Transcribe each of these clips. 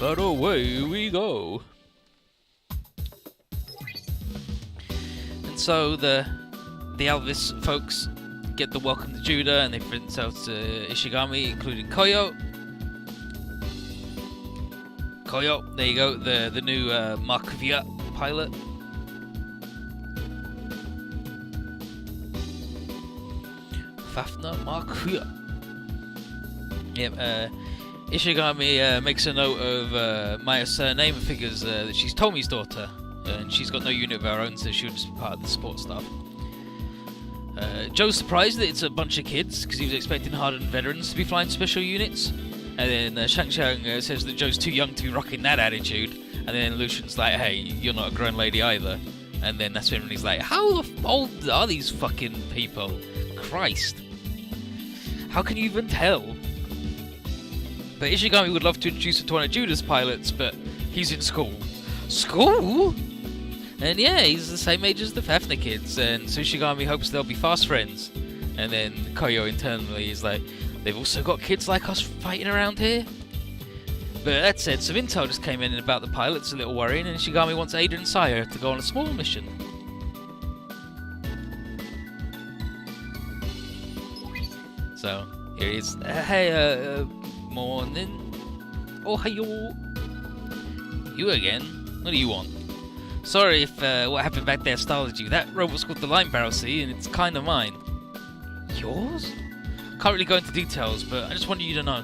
But away we go. And so the Elvis folks get the welcome to Judah, and they present themselves to Ishigami, including Koyo. Koyo, there you go, the new Markovia pilot. Fafnir Markovia. Yep, Ishigami makes a note of Maya's surname and figures that she's Tomi's daughter, and she's got no unit of her own, so she would just be part of the support staff. Joe's surprised that it's a bunch of kids, because he was expecting hardened veterans to be flying special units. And then Shang says that Joe's too young to be rocking that attitude. And then Lucian's like, hey, you're not a grown lady either. And then that's when he's like, how old are these fucking people? Christ. How can you even tell? But Ishigami would love to introduce her to one of Judah's pilots, but he's in school. School? And yeah, he's the same age as the Fafnir kids, and so Ishigami hopes they'll be fast friends. And then Koyo internally is like, they've also got kids like us fighting around here? But that said, some intel just came in about the pilots, a little worrying, and Ishigami wants Ada and Saya to go on a small mission. So, here he is. Hey, morning. Oh, hey, you again? What do you want? Sorry if what happened back there startled you. That robot's called the Line Barrel, see, and it's kind of mine. Yours? Can't really go into details, but I just wanted you to know.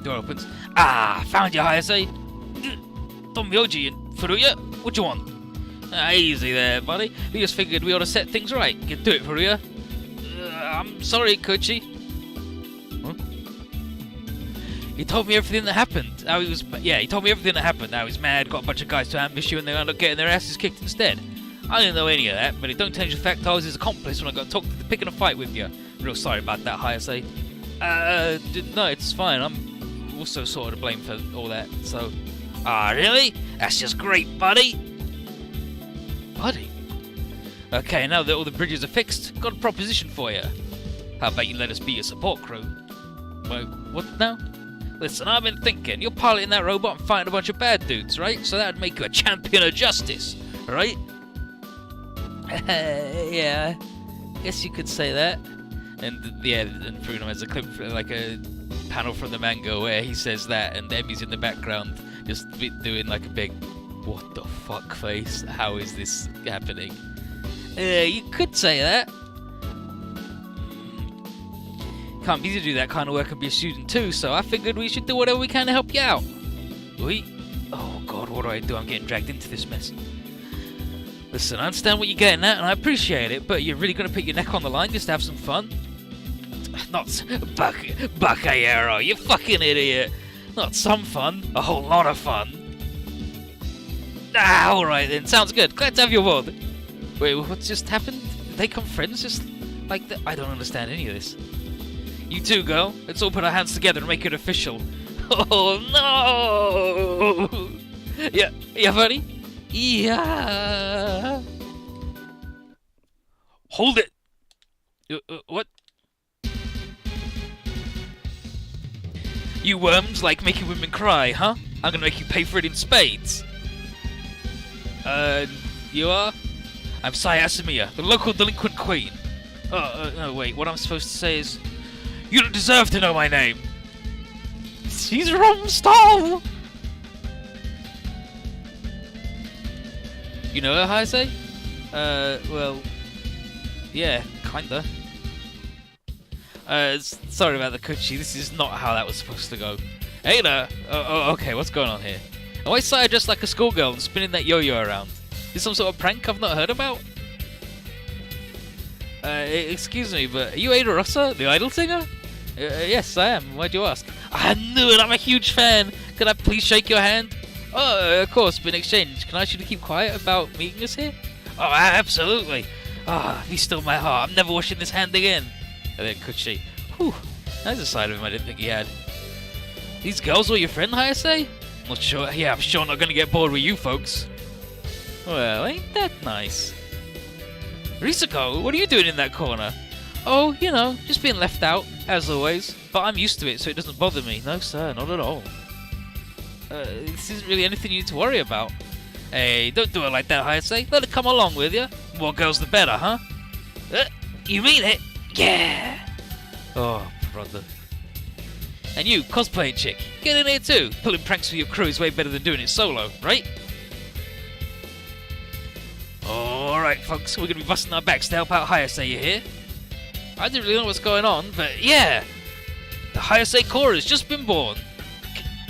Door opens. Ah, found you, Hayase. Tomyoji and Furuya. What you want? Easy there, buddy. We just figured we ought to set things right. Get to it, Furuya. I'm sorry, Kochi. Huh? He told me everything that happened. He told me everything that happened. How he's mad, got a bunch of guys to ambush you, and they end up getting their asses kicked instead. I didn't know any of that, but it don't change the fact I was his accomplice when I got talked into picking a fight with you. Real sorry about that, Hayase. No, it's fine. I'm also sort of to blame for all that, so... Ah, really? That's just great, buddy! Buddy? Okay, now that all the bridges are fixed, got a proposition for you. How about you let us be your support crew? Wait, what now? Listen, I've been thinking, you're piloting that robot and fighting a bunch of bad dudes, right? So that would make you a champion of justice, right? Yeah, guess you could say that. And yeah, and Bruno has a clip, like a panel from the manga where he says that, and Emmy's in the background just doing like a big, what the fuck face? How is this happening? You could say that. Can't be to do that kind of work and be a student too, so I figured we should do whatever we can to help you out. Oh god, what do? I'm getting dragged into this mess. Listen, I understand what you're getting at, and I appreciate it, but you're really going to put your neck on the line just to have some fun? Not Bakayero, you fucking idiot. Not some fun, a whole lot of fun. Ah, alright then, sounds good. Glad to have you aboard. Wait, what just happened? Did they become friends just like that? I don't understand any of this. You too, girl. Let's all put our hands together and make it official. Oh no! Yeah, buddy? Yeah. Hold it. What? You worms like making women cry, huh? I'm gonna make you pay for it in spades. You are? I'm Saya Asamiya, the local delinquent queen. No, wait, what I'm supposed to say is... You don't deserve to know my name! She's Romstall! You know her, Hayase? Well... Yeah, kinda. Sorry about the Kuchi, this is not how that was supposed to go. Ada! Okay, what's going on here? Why is Saya dressed like a schoolgirl and spinning that yo-yo around? Is this some sort of prank I've not heard about? Excuse me, but are you Ada Rossa, the idol singer? Yes, I am. Why'd you ask? I knew it! I'm a huge fan! Could I please shake your hand? Oh, of course, but in exchange, can I ask you to keep quiet about meeting us here? Oh, absolutely! Ah, be still my heart. I'm never washing this hand again. And then Kuchi. Whew, that's a side of him I didn't think he had. These girls were your friend, Hayase? Not sure. Yeah, I'm sure not gonna get bored with you folks. Well, ain't that nice? Risako, what are you doing in that corner? Oh, you know, just being left out, as always. But I'm used to it, so it doesn't bother me. No, sir, not at all. This isn't really anything you need to worry about. Hey, don't do it like that, Hayase. Let it come along with you. More girls the better, huh? You mean it? Yeah! Oh, brother. And you, cosplaying chick, get in here too. Pulling pranks with your crew is way better than doing it solo, right? Alright, folks, we're going to be busting our backs to help out Hayase, you hear? I didn't really know what's going on, but yeah! The Hayase Core has just been born.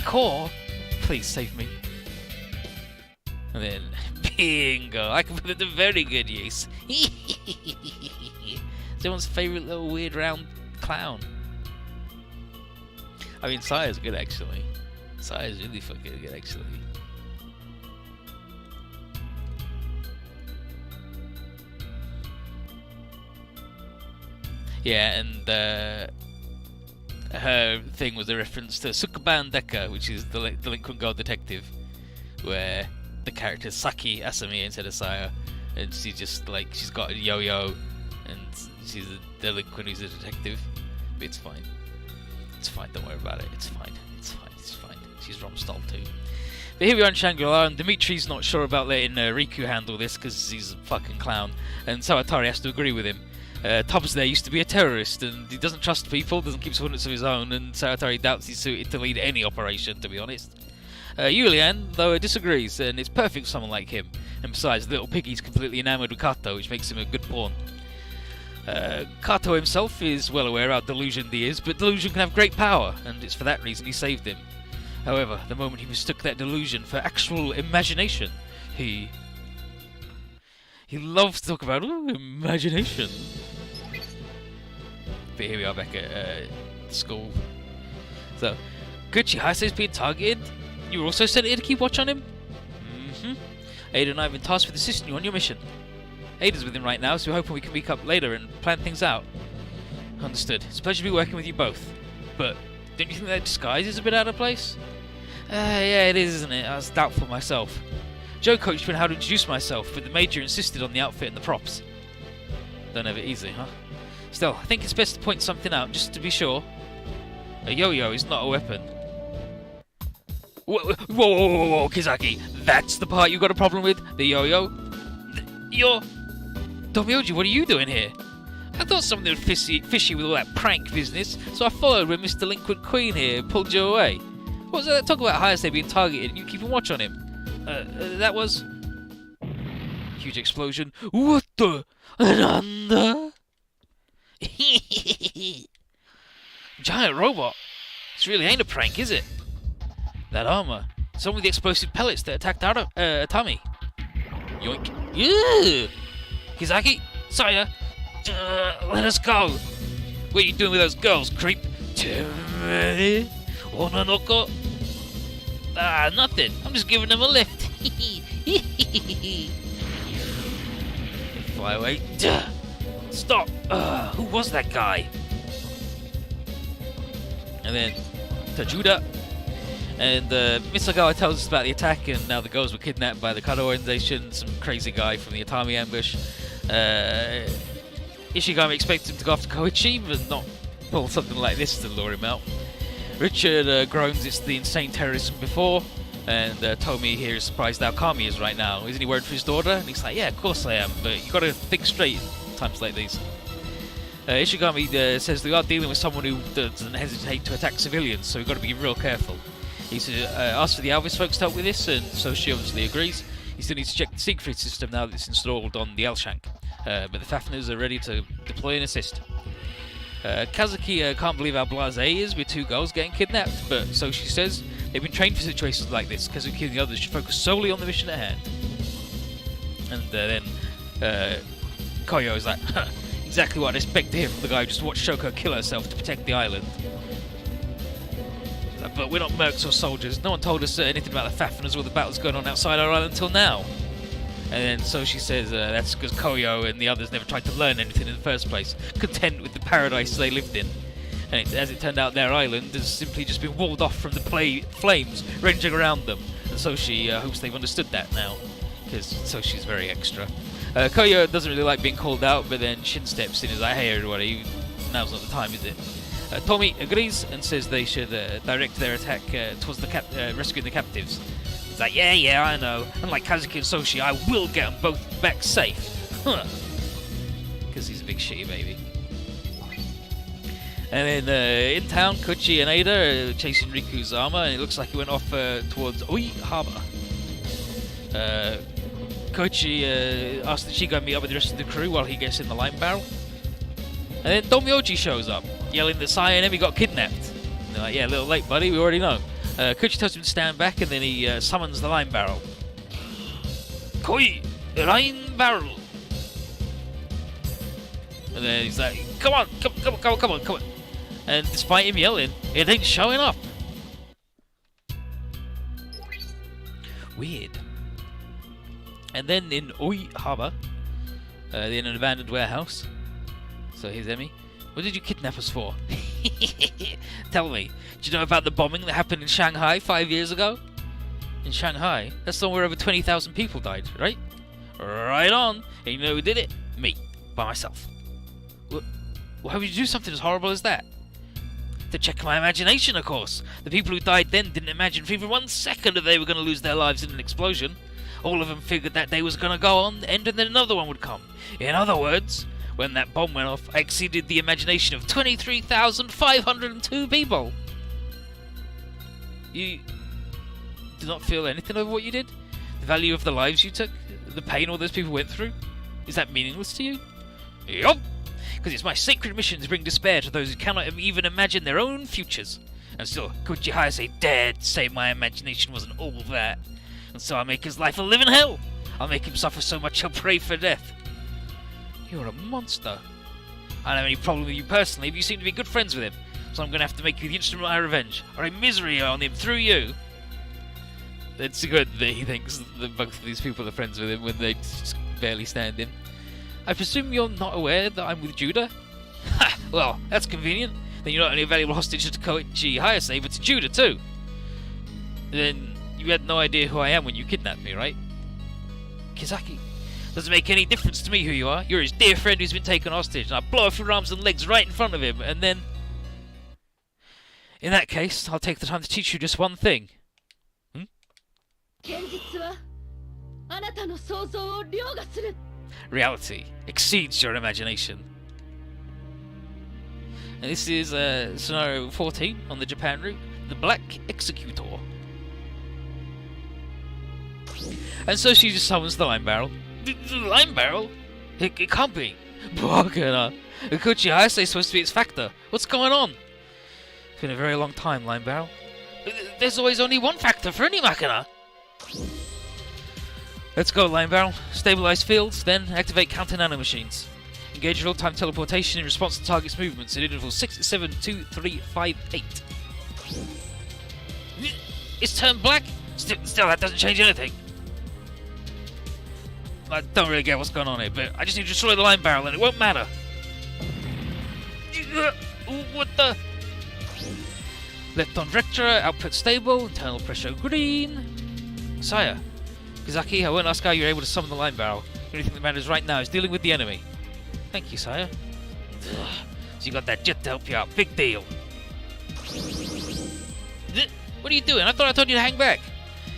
Core? Please save me. And then, bingo! I can put it to very good use. It's everyone's favourite little weird round clown. I mean, Saya's good actually. Saya's really fucking good actually. Yeah, and her thing was a reference to Sukuban Deka, which is the delinquent girl detective, where the character is Saki Asami instead of Saya, and she's just like, she's got a yo-yo, and she's a delinquent who's a detective. But it's fine. It's fine, don't worry about it. It's fine. It's fine. It's fine. She's Romstall too. But here we are in Shangri-La, and Dimitri's not sure about letting Riku handle this because he's a fucking clown, and Sawatari has to agree with him. Tubbs there used to be a terrorist, and he doesn't trust people, doesn't keep subordinates of his own, and Sawatari doubts he's suited to lead any operation, to be honest. Yulian, though, disagrees, and it's perfect for someone like him. And besides, little piggy's completely enamoured with Kato, which makes him a good pawn. Kato himself is well aware how delusioned he is, but delusion can have great power, and it's for that reason he saved him. However, the moment he mistook that delusion for actual imagination, he loves to talk about imagination. But here we are back at school. So, Gucci Hayase's being targeted. You were also sent here to keep watch on him? Mm-hmm. Ada and I have been tasked with assisting you on your mission. Ada's with him right now, so we're hoping we can meet up later and plan things out. Understood. It's a pleasure to be working with you both. But, don't you think that disguise is a bit out of place? Yeah, it is, isn't it? I was doubtful myself. Joe coached me on how to introduce myself, but the Major insisted on the outfit and the props. Don't have it easy, huh? Still, I think it's best to point something out, just to be sure. A yo-yo is not a weapon. Whoa, Kizaki! That's the part you got a problem with? The yo-yo? You're... Domyoji, what are you doing here? I thought something was fishy with all that prank business, so I followed when Miss Delinquent Queen here pulled you away. What was that talk about Hayase being targeted and you keeping watch on him? That was... Huge explosion. What the... Nanda? Giant robot. This really ain't a prank, is it? That armor. It's only the explosive pellets that attacked Atami. Yoink. Yeah. Kizaki, Saya, let us go. What are you doing with those girls, creep? Onanoko? Nothing. I'm just giving them a lift. Fly away. Stop. Who was that guy? And then Tajuda. And Misagawa tells us about the attack, and now the girls were kidnapped by the Kado organization, some crazy guy from the Atami ambush. Ishigami expects him to go after Koichi, but not pull something like this to lure him out. Richard groans it's the insane terrorism before, and Tomi here is surprised how calm he is right now. Isn't he worried for his daughter? And he's like, yeah, of course I am, but you gotta think straight in times like these. Ishigami says we are dealing with someone who doesn't hesitate to attack civilians, so we've got to be real careful. He's asked for the Alvis folks to help with this, and so she obviously agrees. He still needs to check the Siegfried system now that it's installed on the Elshank, but the Fafners are ready to deploy and assist. Kazuki can't believe how blasé he is with two girls getting kidnapped, but so she says they've been trained for situations like this. Kazuki and the others should focus solely on the mission at hand. And then Koyo is like, exactly what I'd expect to hear from the guy who just watched Shoko kill herself to protect the island. But we're not mercs or soldiers. No one told us anything about the Fafners or the battles going on outside our island until now. And then so she says that's because Koyo and the others never tried to learn anything in the first place, content with the paradise they lived in. And as it turned out, their island has simply just been walled off from the flames raging around them. And so she hopes they've understood that now, because so she's very extra. Koyo doesn't really like being called out, but then Shin steps in and is like, hey everybody, now's not the time, is it? Tommy agrees and says they should direct their attack towards the rescuing the captives. He's like, yeah, I know. Unlike Kazuki and Soshi, I will get them both back safe. Huh. Because he's a big shitty baby. And then in town, Kochi and Ada are chasing Riku's armor, and it looks like he went off towards Oi Harbor. Kochi asks that she go meet up with the rest of the crew while he gets in the lime barrel. And then Domyoji shows up, yelling that Saya and Emi got kidnapped. And they're like, yeah, a little late, buddy, we already know. Kochi tells him to stand back, and then he summons the lime barrel. Koi! Lime barrel! And then he's like, come on! And despite him yelling, it ain't showing up. Weird. And then in Oi Harbor, in an abandoned warehouse. So here's Emi. What did you kidnap us for? Tell me, do you know about the bombing that happened in Shanghai 5 years ago? In Shanghai? That's the one where over 20,000 people died, right? Right on. And you know who did it? Me. By myself. Why would you do something as horrible as that? To check my imagination, of course. The people who died then didn't imagine for even 1 second that they were going to lose their lives in an explosion. All of them figured that day was going to go on, end, and then another one would come. In other words, when that bomb went off, I exceeded the imagination of 23,502 people. You do not feel anything over what you did? The value of the lives you took? The pain all those people went through? Is that meaningless to you? Yup! Because it's my sacred mission to bring despair to those who cannot even imagine their own futures. And still, Koichi Hayase dared say my imagination wasn't all that. And so I make his life a living hell. I'll make him suffer so much he'll pray for death. You're a monster. I don't have any problem with you personally, but you seem to be good friends with him. So I'm going to have to make you the instrument of my revenge, or a misery on him through you. It's good that he thinks that both of these people are friends with him when they just barely stand in. I presume you're not aware that I'm with Judah? Ha! Well, that's convenient. Then you're not only a valuable hostage to Koichi Hayase, but to Judah too. Then you had no idea who I am when you kidnapped me, right? Kizaki, doesn't make any difference to me who you are. You're his dear friend who's been taken hostage, and I'll blow off your arms and legs right in front of him, and then... In that case, I'll take the time to teach you just one thing. Reality exceeds your imagination. And this is scenario 14 on the Japan route, the Black Executor. And so she just summons the lime barrel. The lime barrel? It can't be. Koichi Hayase is supposed to be its factor. What's going on? It's been a very long time, lime barrel. There's always only one factor for any machina. Let's go, lime barrel. Stabilize fields, then activate counter nanomachines. Engage real-time teleportation in response to target's movements in intervals 6, 7, 2, 3, 5, 8. It's turned black? Still, that doesn't change anything. I don't really get what's going on here, but I just need to destroy the lime barrel and it won't matter. What the? Left on vector, output stable, internal pressure green. Sire, Kizaki, I won't ask how you're able to summon the lime barrel. The only thing that matters right now is dealing with the enemy. Thank you, Sire. So you got that jet to help you out. Big deal. What are you doing? I thought I told you to hang back.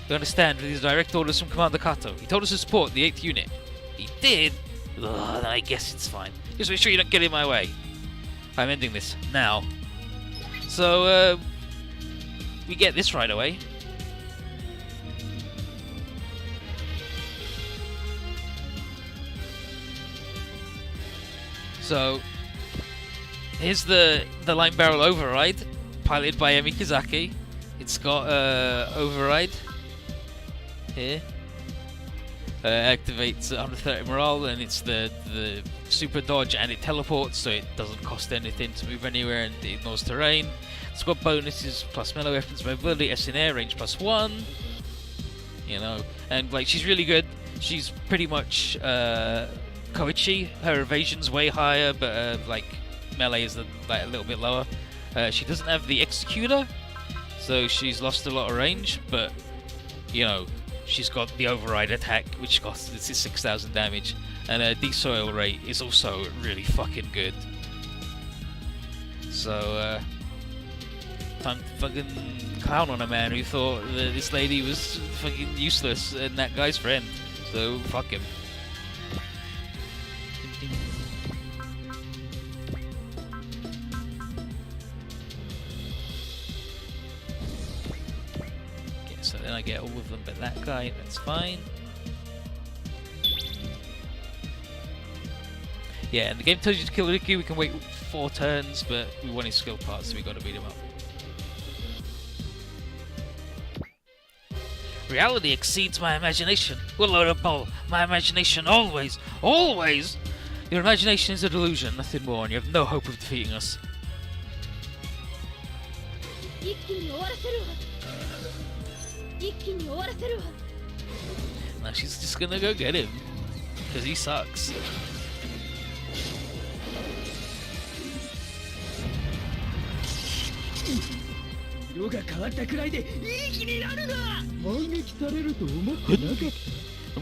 You understand with these direct orders from Commander Kato. He told us to support the 8th unit. He did? Then I guess it's fine. Just make sure you don't get in my way. I'm ending this now. So, we get this right away. So, here's the lime barrel override, piloted by Emi Kizaki. It's got override here. Activates 130 morale, and it's the super dodge, and it teleports, so it doesn't cost anything to move anywhere, and it ignores terrain. It's got bonuses plus melee weapons, mobility, S in air, range +1. You know, and like she's really good. She's pretty much Koichi. Her evasion's way higher, but like melee is like a little bit lower. She doesn't have the executor, so she's lost a lot of range, but you know, she's got the override attack, which costs 6,000 damage, and her desoil rate is also really fucking good. So, time to fucking clown on a man who thought that this lady was fucking useless and that guy's friend. So, fuck him. Okay, so then I get all of them but that guy, that's fine. Yeah, and the game tells you to kill Riku, we can wait 4 turns, but we want his skill parts, so we gotta beat him up. Reality exceeds my imagination. We'll load a ball. My imagination always, always! Your imagination is a delusion, nothing more, and you have no hope of defeating us. Now she's just gonna go get him, because he sucks. I'm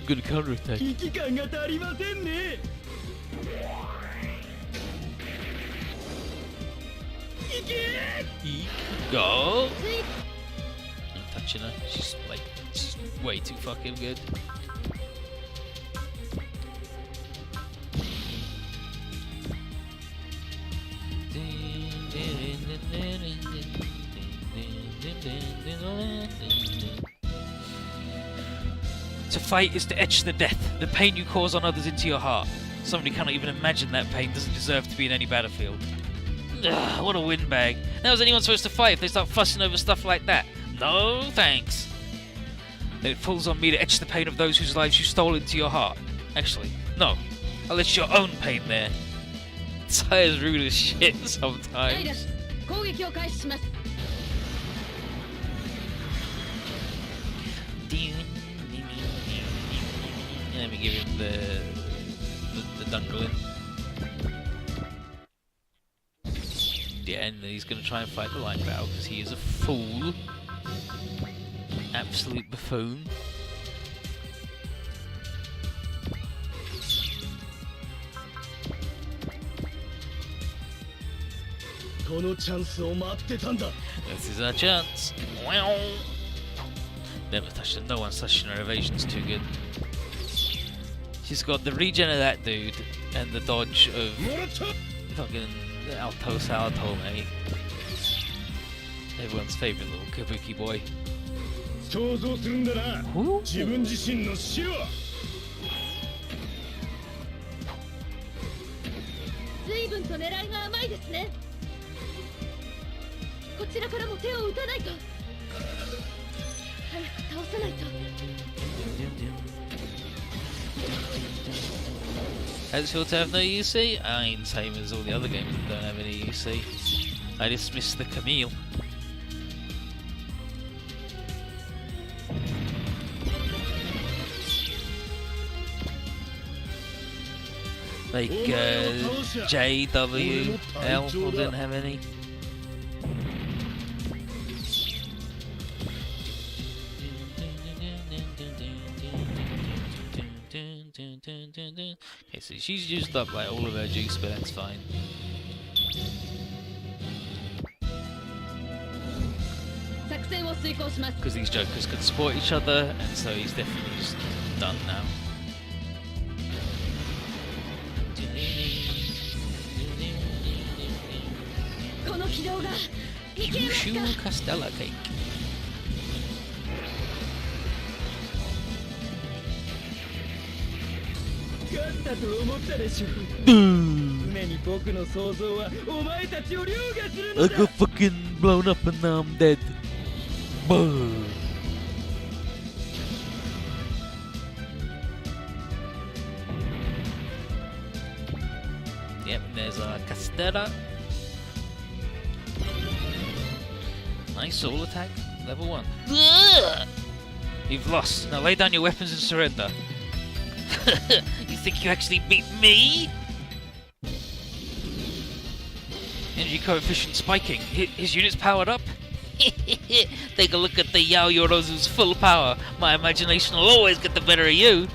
gonna counterattack. Go! I'm touching her. She's way too fucking good. To fight is to etch the death, the pain you cause on others into your heart. Somebody who cannot even imagine that pain doesn't deserve to be in any battlefield. Ugh, what a windbag. How is anyone supposed to fight if they start fussing over stuff like that? No thanks. Then it falls on me to etch the pain of those whose lives you stole into your heart. Actually, no. I'll etch your own pain there. Saya's rude as shit sometimes. Let me give him the dungling. Yeah, and he's going to try and fight the line battle because he is a fool. Absolute buffoon. This is our chance. Never touched her. No one's touching her. Evasion's too good. She's got the regen of that dude and the dodge of fucking Alto Salato, mate. Everyone's favourite little kabuki boy. Ooh. Has your to have no UC? I mean, same as all the other games that don't have any UC. I dismiss the Camille. Like JWL didn't have any. Okay, so she's used up like all of her juice, but that's fine. Because these jokers can support each other, and so he's definitely just done now. Kyushu Castella cake. I got fucking blown up and now I'm dead. Yep, there's a Castella. Nice soul attack, level 1. You've lost. Now lay down your weapons and surrender. You think you actually beat me? Energy coefficient spiking. His unit's powered up? Take a look at the Yao Yorozu's full power. My imagination will always get the better of you.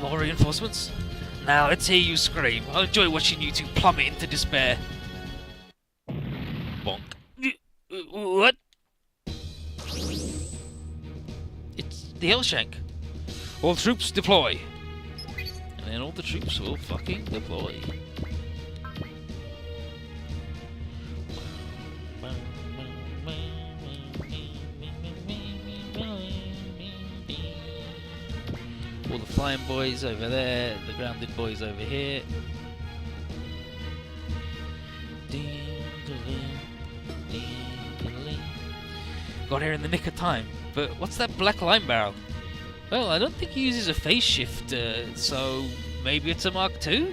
More reinforcements? Now let's hear you scream. I'll enjoy watching you two plummet into despair. Bonk. What? It's the Hellshank. All troops deploy. And then all the troops will fucking deploy. All the flying boys over there, the grounded boys over here. Got here in the nick of time. But what's that black line barrel? Well, I don't think he uses a phase shift, so maybe it's a Mark II?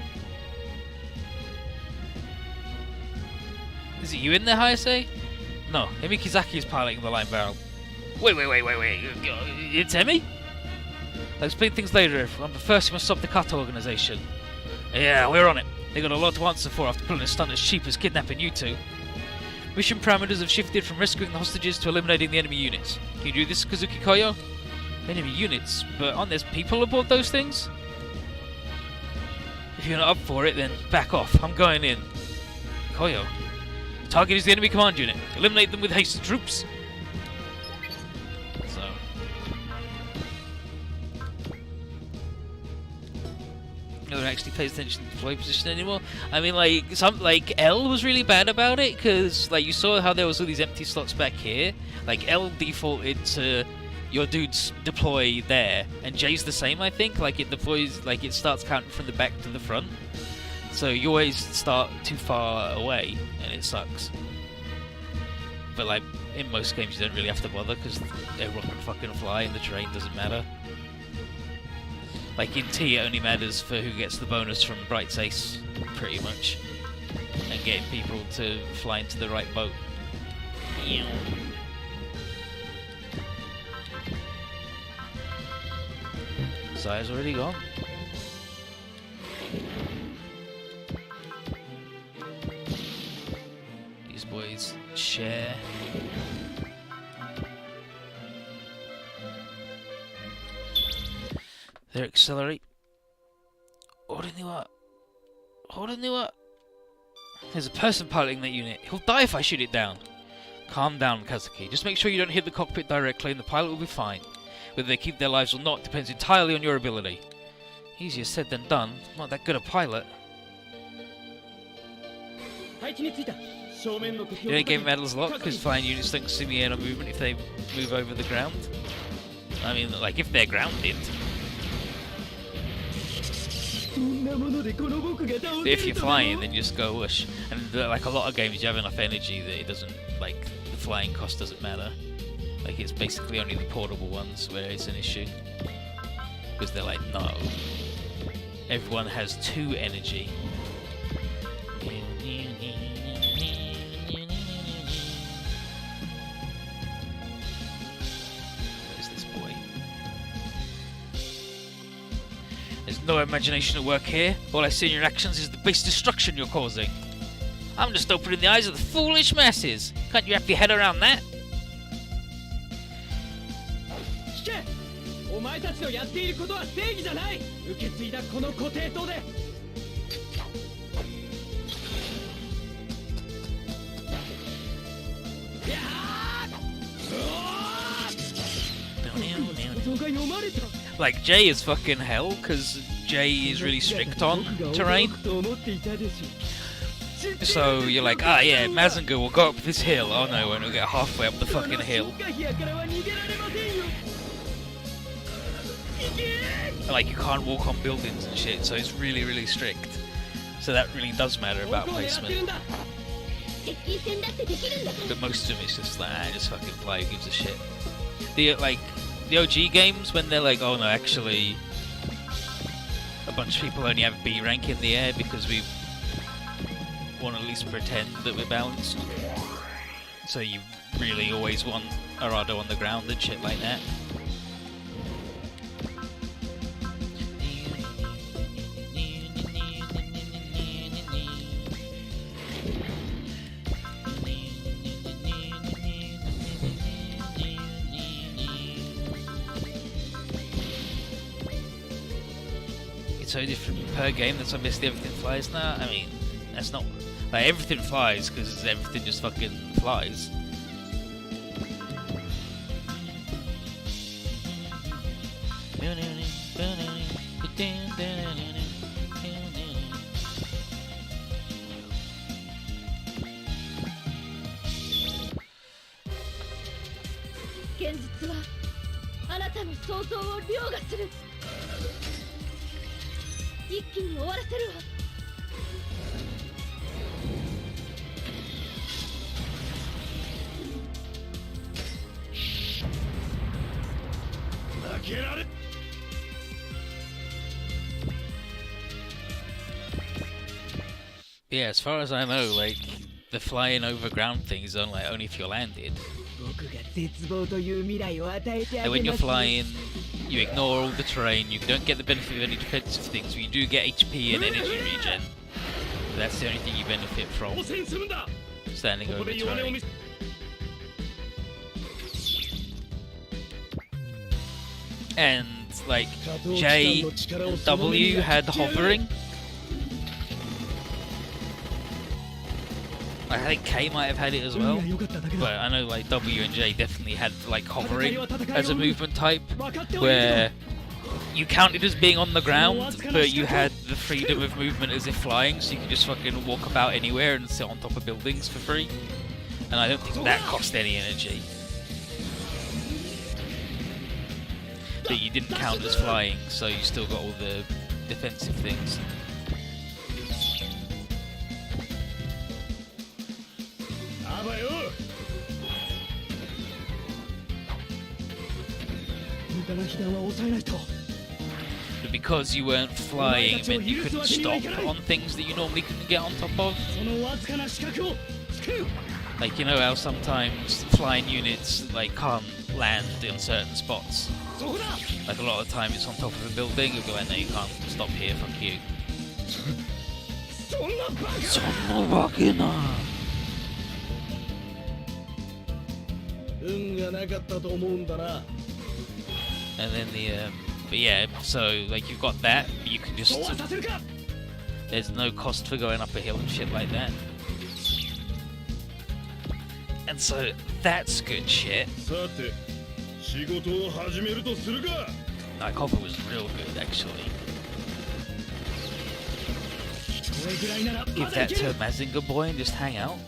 Is it you in there, Hayase? No, Emikizaki is piloting the line barrel. Wait. It's Emi? I'll explain things later, everyone, but first you must stop the Kato organization. Yeah, we're on it. They got a lot to answer for after pulling a stunt as cheap as kidnapping you two. Mission parameters have shifted from rescuing the hostages to eliminating the enemy units. Can you do this, Kazuki Koyo? Enemy units? But aren't there people aboard those things? If you're not up for it, then back off. I'm going in. Koyo. The target is the enemy command unit. Eliminate them with haste, troops. So... no one actually pays attention to the deploy position anymore. I mean, like L was really bad about it, because like you saw how there was all these empty slots back here. Like L defaulted to your dudes deploy there, and J's the same, I think. Like it deploys, like it starts counting from the back to the front. So you always start too far away, and it sucks. But like in most games, you don't really have to bother because everyone can fucking fly, and the terrain doesn't matter. Like in T, it only matters for who gets the bonus from Bright's Ace, pretty much, and getting people to fly into the right boat. Zaya's already gone. These boys share. They accelerate. There's a person piloting that unit. He'll die if I shoot it down. Calm down, Kazuki. Just make sure you don't hit the cockpit directly and the pilot will be fine. Whether they keep their lives or not depends entirely on your ability. Easier said than done. I'm not that good a pilot. You don't get medals a lot because flying units don't see the air movement if they move over the ground. I mean, like if they're grounded. If you're flying, then you just go whoosh. And like a lot of games, you have enough energy that it doesn't, like, the flying cost doesn't matter. Like it's basically only the portable ones where it's an issue. Because they're like, no. Everyone has 2 energy. Where's this boy? There's no imagination at work here. All I see in your actions is the base destruction you're causing. I'm just opening the eyes of the foolish masses. Can't you wrap your head around that? Like J is fucking hell because J is really strict on terrain. So you're like, ah yeah, Mazinger will go up this hill. Oh no, when we get halfway up the fucking hill. And, like you can't walk on buildings and shit, so it's really, really strict. So that really does matter about placement. But most of them it's just like, just fucking play, who gives a shit. The OG games, when they're like, oh no, actually, a bunch of people only have B rank in the air because we want to at least pretend that we're balanced. So you really always want Arado on the ground and shit like that. It's so different per game that basically everything flies now. I mean, that's not like everything flies because everything just fucking flies. Yeah, as far as I know, like the flying over ground thing is only if you're landed. And when you're flying, you ignore all the terrain, you don't get the benefit of any defensive things, but you do get HP and energy regen. But that's the only thing you benefit from standing over terrain. And like J and W had hovering. I think K might have had it as well, but I know like W and J definitely had like hovering as a movement type, where you counted as being on the ground, but you had the freedom of movement as if flying, so you could just fucking walk about anywhere and sit on top of buildings for free. And I don't think that cost any energy. But you didn't count as flying, so you still got all the defensive things. But because you weren't flying, it meant you couldn't stop on things that you normally couldn't get on top of. Like, you know how sometimes flying units like can't land in certain spots. Like a lot of the time it's on top of a building, you'll go like, no, you can't stop here, fuck you. And then but yeah, so like you've got that, but you can just, there's no cost for going up a hill and shit like that. And so that's good shit. That cover was real good, actually. Give that to Mazinger Boy and just hang out.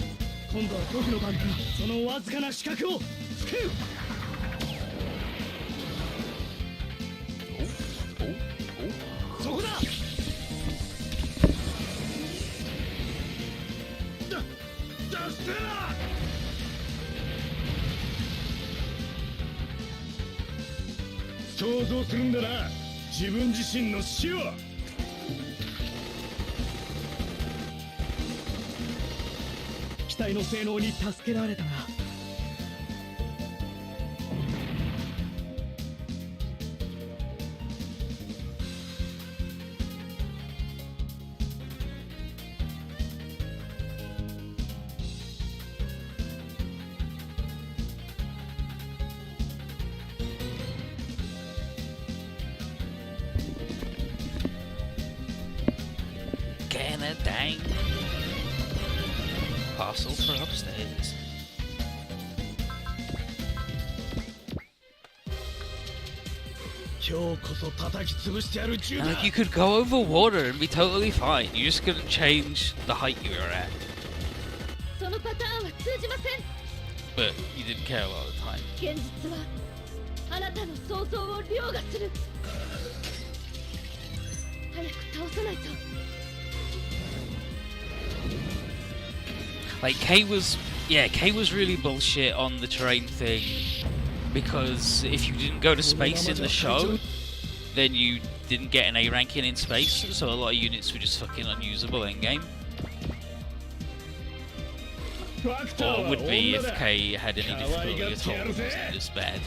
Dang. Parcel for upstairs. Like, you could go over water and be totally fine. You just couldn't change the height you were at. But you didn't care a lot of the time. Like K was really bullshit on the terrain thing, because if you didn't go to space in the show, then you didn't get an A ranking in space, so a lot of units were just fucking unusable in game. Or would be if K had any difficulty at all, it wasn't this bad.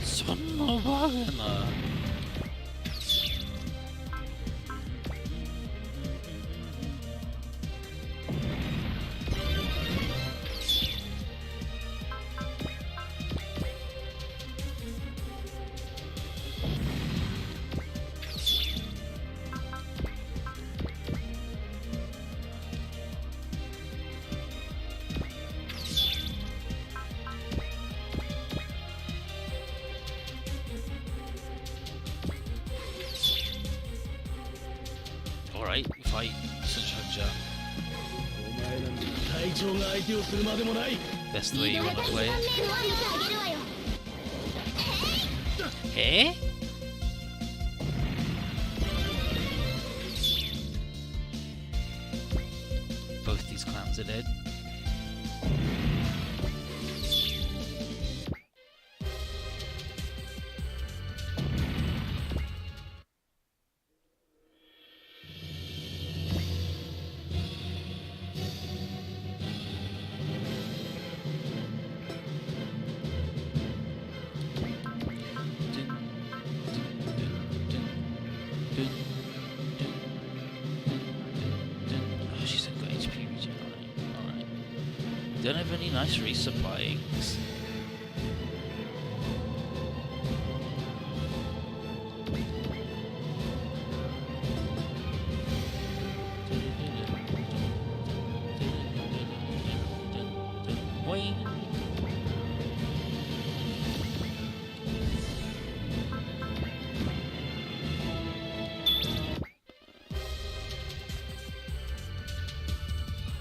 そんなバカな。Alright, fight Sunshine. That's the way you want to play it. Eh? Both these clowns are dead. Oh, she's got HP regen. Alright. Don't have any nice resupplyings.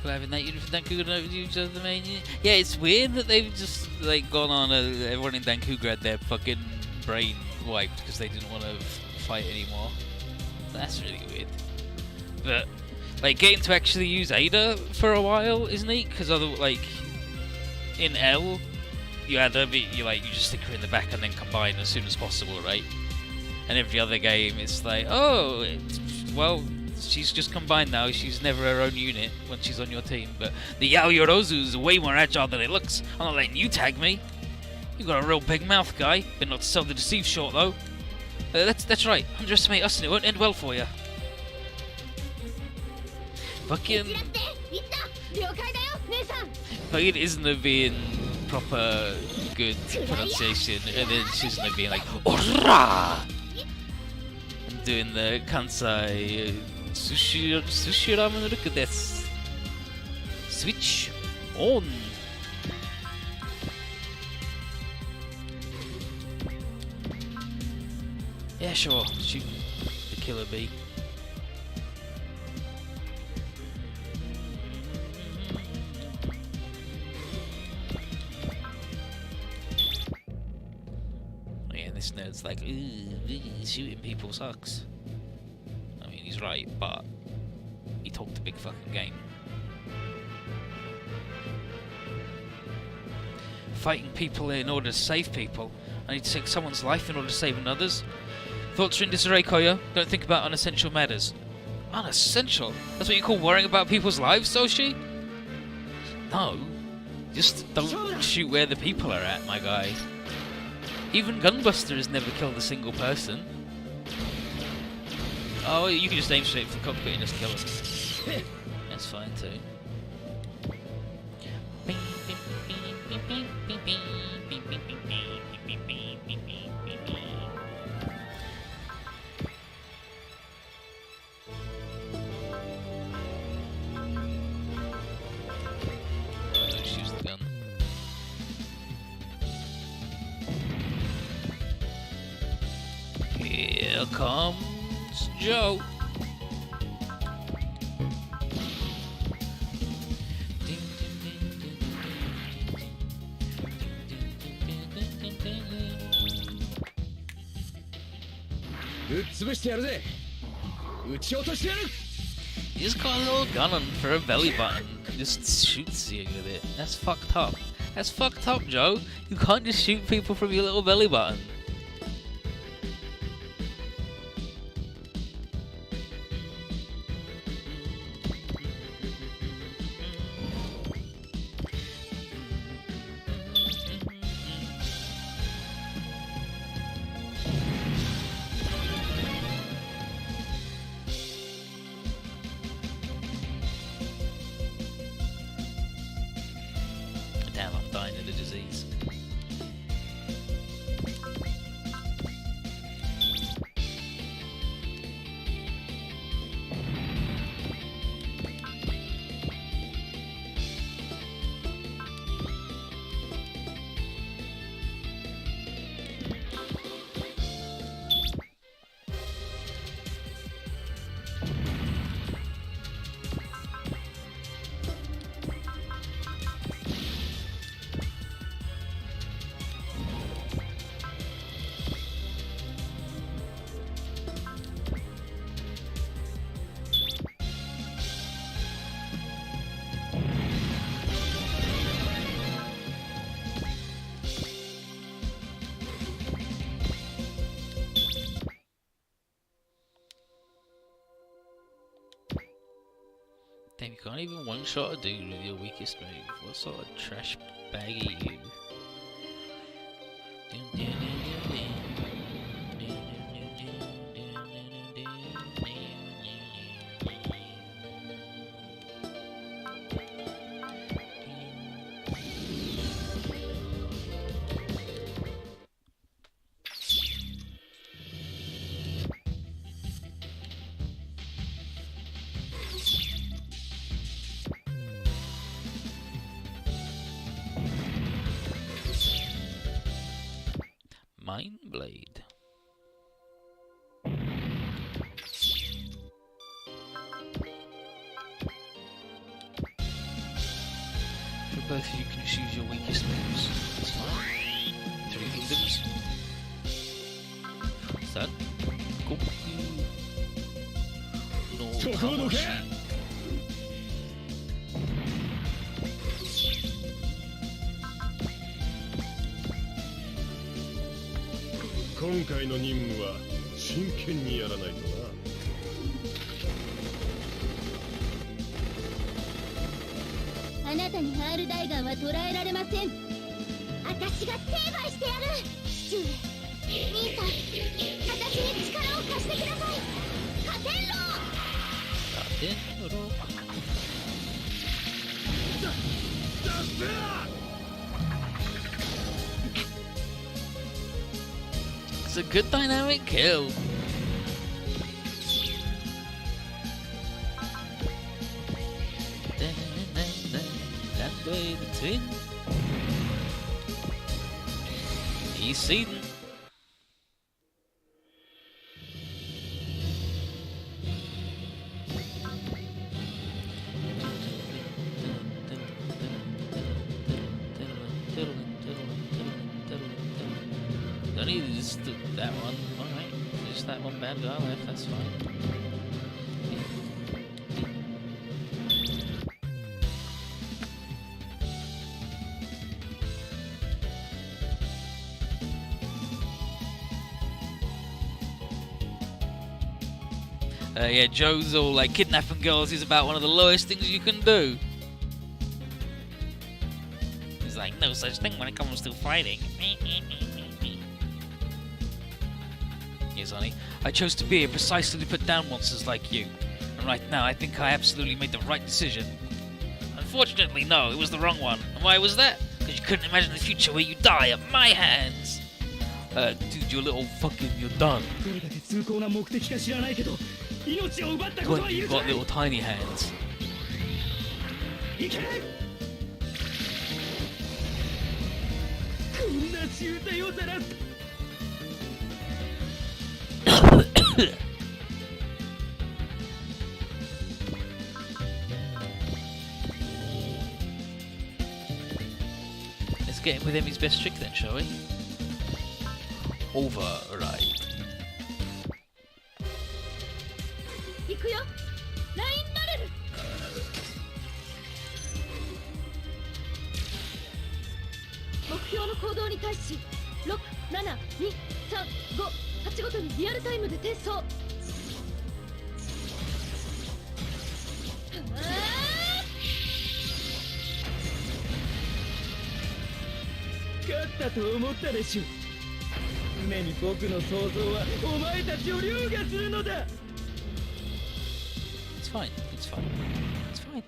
Having that unit for Dankuga use of the main unit. Yeah, it's weird that they've just like gone on. Everyone in Dankuga had their fucking brain wiped because they didn't want to fight anymore. That's really weird. But like getting to actually use Ada for a while is neat because like in L, you just stick her in the back and then combine as soon as possible, right? And every other game, it's like, oh, well. She's just combined now, she's never her own unit when she's on your team, but the Yao Yorozu is way more agile than it looks. I'm not letting you tag me. You got a real big mouth, guy. Better not sell the deceive short, though. That's right, underestimate us and it won't end well for you. Fucking Isna being proper good pronunciation, and then Shizuna being like, Ora! And doing the Kansai. Sushi ramen ruku desu. Switch on. Yeah, sure. Shoot the killer bee. Yeah, this nerd's like, ooh, shooting people sucks. He's right, but he talked a big fucking game. Fighting people in order to save people. I need to take someone's life in order to save another's. Thoughts are in disarray, Koyo. Don't think about unessential matters. Unessential? That's what you call worrying about people's lives, Soshi? No. Just don't shoot where the people are at, my guy. Even Gunbuster has never killed a single person. Oh, you can just aim straight for the cockpit and just kill him. That's fine too. Let's use the gun. Here comes Joe. You just got a little gun on for a belly button. Just shoots you with it. That's fucked up. That's fucked up, Joe. You can't just shoot people from your little belly button. Damn, you can't even one-shot a dude with your weakest move. What sort of trash bag are you? Mind Blade. For both of you can choose your weakest moves. That's fine. 3 kingdoms. Sun. Goku. No Tamoshi. 今回の任務は真剣にやらないとな。あなたに R ダイガンは捉えられません。私が成敗してやる。父上、兄さん、私に力を貸してください。加点ろ。加点ろ。だせ。It's a good dynamic kill. That way the twin. He's seen. Don't need just that one. Alright, just that one bad guy left, that's fine. Yeah, Joe's all like kidnapping girls is about one of the lowest things you can do. He's like, no such thing when it comes to fighting. Yes, honey. I chose to be here precisely to put down monsters like you. And right now, I think I absolutely made the right decision. Unfortunately, no, it was the wrong one. And why was that? Because you couldn't imagine the future where you die at my hands. Dude, you're done. When you've got little tiny hands. Let's get him with him his best trick then, shall we? Override. It's fine, it's fine, it's fine.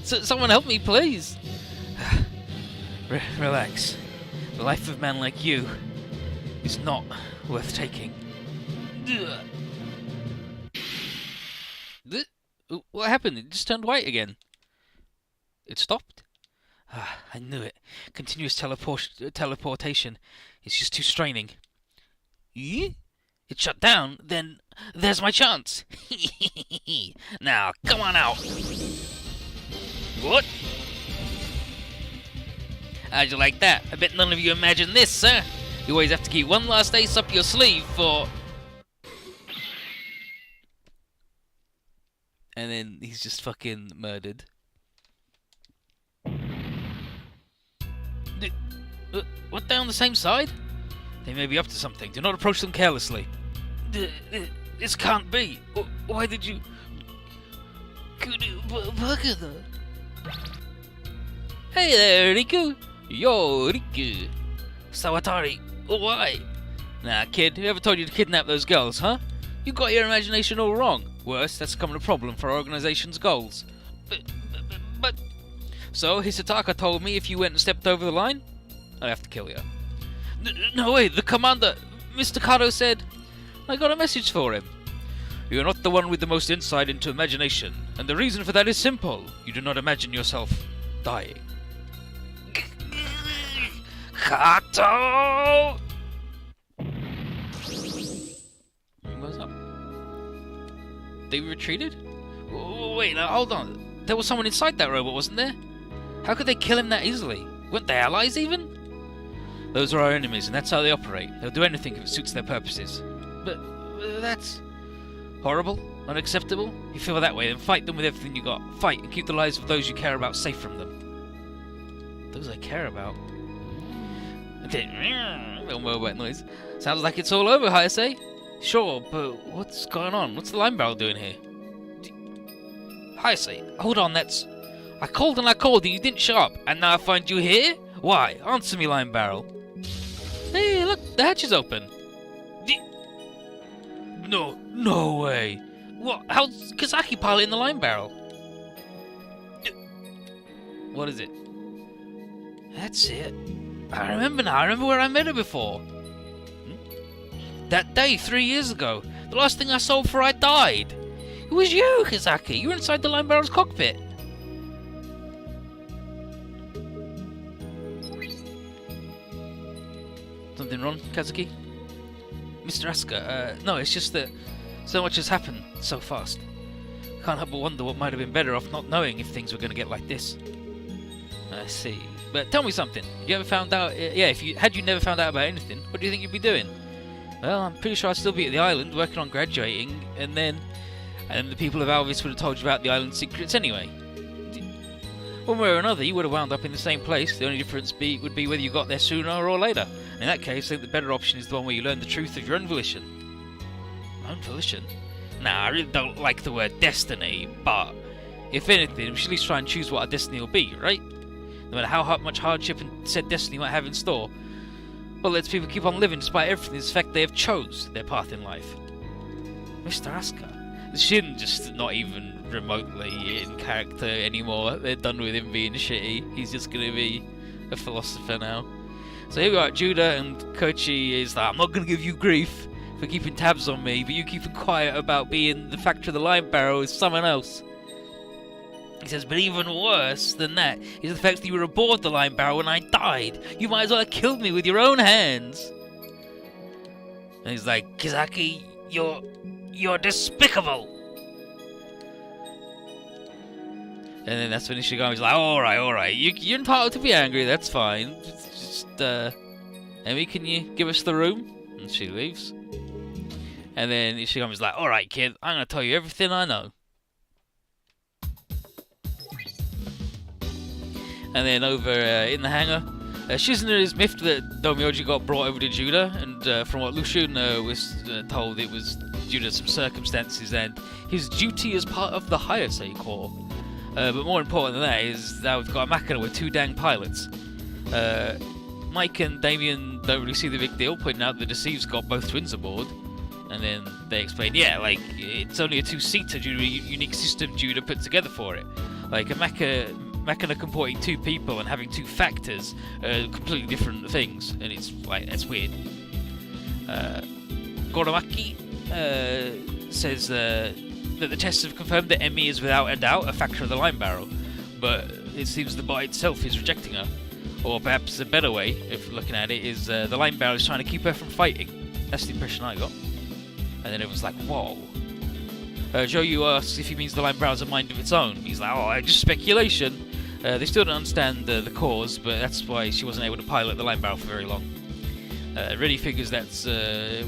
So, someone help me, please. Relax. The life of a man like you is not worth taking. What happened? It just turned white again. It stopped? I knew it. Continuous teleportation is just too straining. It shut down? Then there's my chance. Now, come on out. What? How'd you like that? I bet none of you imagined this, sir. You always have to keep one last ace up your sleeve for... And then he's just fucking murdered. What, they on the same side? They may be up to something. Do not approach them carelessly. This can't be. Why did you... Hey there, Riku. Yo, Riku. Sawatari. Why? Nah, kid, whoever told you to kidnap those girls, huh? You got your imagination all wrong. Worse, that's becoming a problem for our organization's goals. But... So, Hisataka told me if you went and stepped over the line, I'd have to kill you. No way, the commander... Mr. Kato said... I got a message for him. You are not the one with the most insight into imagination, and the reason for that is simple. You do not imagine yourself dying. Kato! What's up? They retreated? Wait, now, hold on. There was someone inside that robot, wasn't there? How could they kill him that easily? Weren't they allies, even? Those are our enemies, and that's how they operate. They'll do anything if it suits their purposes. But that's... horrible? Unacceptable? You feel that way, then fight them with everything you got. Fight, and keep the lives of those you care about safe from them. Those I care about? Little robot noise. Sounds like it's all over, Hayase. Sure, but what's going on? What's the line barrel doing here? Hayase, hold on, that's... I called and you didn't show up, and now I find you here? Why? Answer me, line barrel. Hey, look, the hatch is open. No way. What? How's Kazaki piloting the line barrel? What is it? That's it. I remember now. I remember where I met her before. That day, 3 years ago. The last thing I saw before I died. It was you, Kazaki. You were inside the line barrel's cockpit. Something wrong, Kazuki? Mr. Asuka, no, it's just that so much has happened so fast. Can't help but wonder what might have been better off not knowing if things were going to get like this. I see. But tell me something. You ever found out... Yeah, had you never found out about anything, what do you think you'd be doing? Well, I'm pretty sure I'd still be at the island, working on graduating, and then the people of Alvis would have told you about the island secrets anyway. One way or another, you would have wound up in the same place. The only difference would be whether you got there sooner or later. In that case, I think the better option is the one where you learn the truth of your own volition. Own volition? Nah, I really don't like the word destiny, but if anything, we should at least try and choose what our destiny will be, right? No matter how much hardship and said destiny might have in store, well, lets people keep on living despite everything, it's the fact they have chose their path in life. Mr. Asuka, Shin just not even remotely in character anymore. They're done with him being shitty. He's just going to be a philosopher now. So here we are, Judah, and Koichi is like, I'm not going to give you grief for keeping tabs on me, but you keeping quiet about being the factor of the line barrel is someone else. He says, but even worse than that is the fact that you were aboard the line barrel when I died. You might as well have killed me with your own hands. And he's like, Kizaki, you're despicable. And then that's when Ishigami's like, alright, you're entitled to be angry, that's fine. Just, Emi, can you give us the room? And she leaves. And then Ishigami's like, alright kid, I'm gonna tell you everything I know. And then over in the hangar, Shizuna is miffed that Domyoji got brought over to Judah, and from what Lucian was told, it was due to some circumstances and his duty as part of the Hayase Corps. But more important than that is that we've got a Makina with 2 dang pilots. Mike and Damien don't really see the big deal, pointing out the Deceive's got both twins aboard. And then they explain, yeah, like, it's only a 2-seater due to a unique system Judah put together for it. Like, a Makina comporting 2 people and having 2 factors are completely different things, and it's like, that's weird. Goromaki says that the tests have confirmed that Emi is without a doubt a factor of the line barrel, but it seems the bot itself is rejecting her. Or perhaps a better way of looking at it is the line barrel is trying to keep her from fighting. That's the impression I got. And then everyone's like, whoa. Joyu asks if he means the line barrel has a mind of its own. He's like, oh, just speculation. They still don't understand the cause, but that's why she wasn't able to pilot the line barrel for very long. Reddy figures that's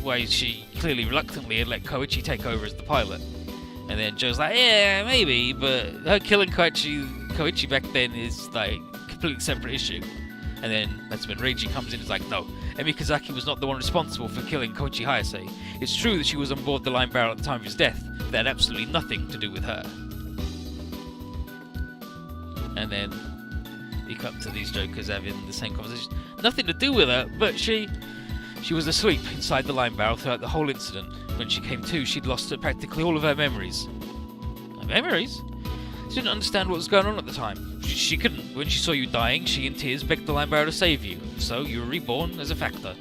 why she clearly reluctantly had let Koichi take over as the pilot. And then Joe's like, yeah, maybe, but her killing Koichi back then is like a completely separate issue. And then that's when Reiji comes in and is like, no, Emi Kazaki was not the one responsible for killing Koichi Hayase. It's true that she was on board the Line Barrel at the time of his death, but that had absolutely nothing to do with her. And then you cut to these jokers having the same conversation. Nothing to do with her, but she was asleep inside the Line Barrel throughout the whole incident. When she came to, she'd lost practically all of her memories. Her memories? She didn't understand what was going on at the time. She couldn't. When she saw you dying, she in tears begged the Line Barrel to save you. So you were reborn as a factor.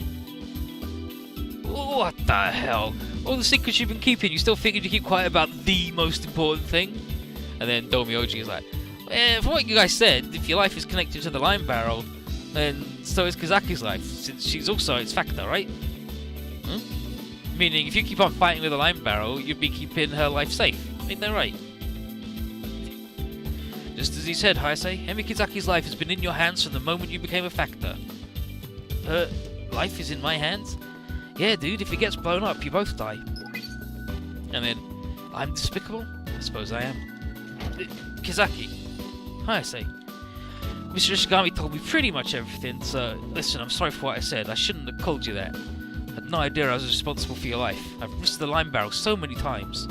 What the hell? All the secrets you've been keeping, you still figured to keep quiet about the most important thing? And then Domyoji is like, from what you guys said, if your life is connected to the Line Barrel, then so is Kazaki's life, since she's also its factor, right? Meaning, if you keep on fighting with the Line Barrel, you'd be keeping her life safe. Ain't that right? Just as he said, Hayase, Emi Kizaki's life has been in your hands from the moment you became a factor. Her life is in my hands? Yeah, dude, if it gets blown up, you both die. And then, I'm despicable? I suppose I am. Kizaki. Hayase. Mr. Ishigami told me pretty much everything, so listen, I'm sorry for what I said. I shouldn't have called you that. I had no idea I was responsible for your life. I've risked the Line Barrel so many times.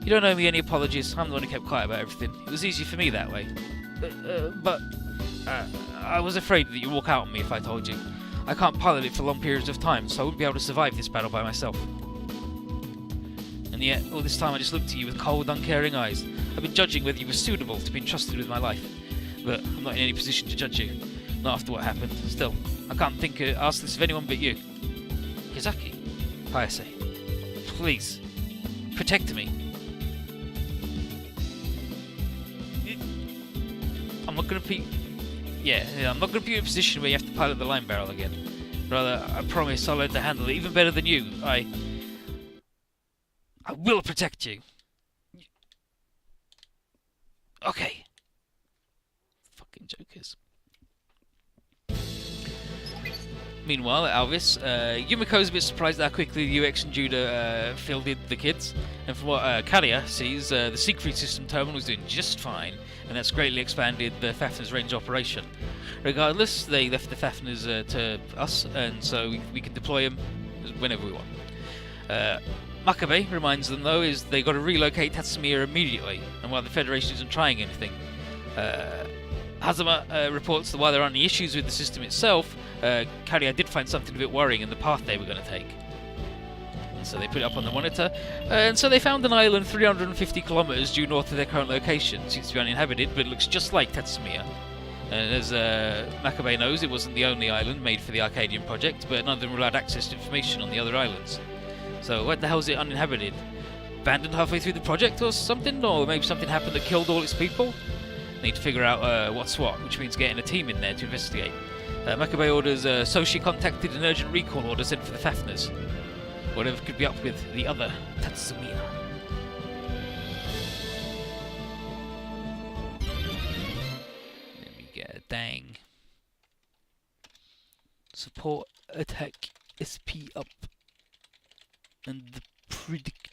You don't owe me any apologies. I'm the one who kept quiet about everything. It was easier for me that way. But I was afraid that you'd walk out on me if I told you. I can't pilot it for long periods of time, so I wouldn't be able to survive this battle by myself. And yet, all this time I just looked at you with cold, uncaring eyes. I've been judging whether you were suitable to be entrusted with my life. But I'm not in any position to judge you. Not after what happened. Still, I can't ask this of anyone but you. Kizaki. Hayase. Please. Protect me. I'm not going to be... I'm not going to be in a position where you have to pilot the Line Barrel again. Rather, I promise I'll learn to handle it even better than you. I will protect you. Okay. Fucking jokers. Meanwhile, at Alvis, Yumiko's a bit surprised at how quickly UX and Judah fielded the kids, and from what Karia sees, the Siegfried system terminal is doing just fine, and that's greatly expanded the Fafnir's range of operation. Regardless, they left the Fafnir's to us, and so we can deploy them whenever we want. Makabe reminds them, though, is they got to relocate Tatsumiya immediately, and while the Federation isn't trying anything. Hazama reports that while there aren't any issues with the system itself, Karia did find something a bit worrying in the path they were going to take. And so they put it up on the monitor, and so they found an island 350 kilometers due north of their current location. It seems to be uninhabited, but it looks just like Tatsumiya. And as Makabe knows, it wasn't the only island made for the Arcadian project, but none of them allowed access to information on the other islands. So what the hell is it uninhabited? Abandoned halfway through the project or something? Or maybe something happened that killed all its people? Need to figure out what's what, which means getting a team in there to investigate. Makabe orders Soshi contacted an urgent recall order sent for the Fafners. Whatever could be up with the other Tatsumiya. Let me get a dang. Support attack SP up. And the predict